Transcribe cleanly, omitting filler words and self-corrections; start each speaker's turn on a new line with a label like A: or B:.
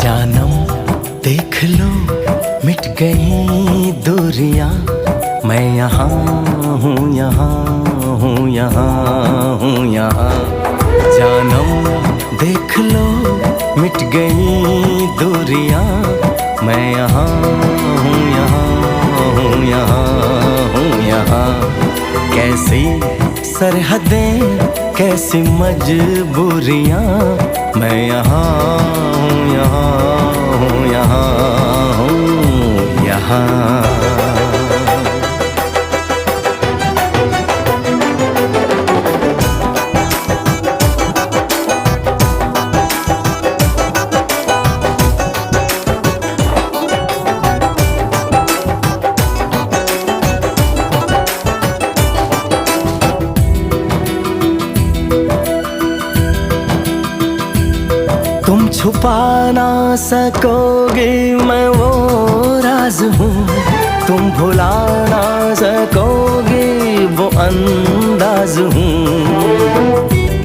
A: जानम देख लो मिट गई दूरियां, मैं यहाँ हूँ, यहाँ हूँ, यहाँ हूँ, यहाँ। जानम देख लो मिट गई दूरियां, मैं यहाँ हूँ, यहाँ हूँ, यहाँ हूँ, यहाँ। कैसी सरहदें कैसी मजबूरियां, मैं यहाँ हूँ, यहाँ हूँ, यहाँ हूँ, यहाँ। तुम छुपा ना सकोगे मैं वो राज हूँ, तुम भुला ना सकोगे वो अंदाज हूँ।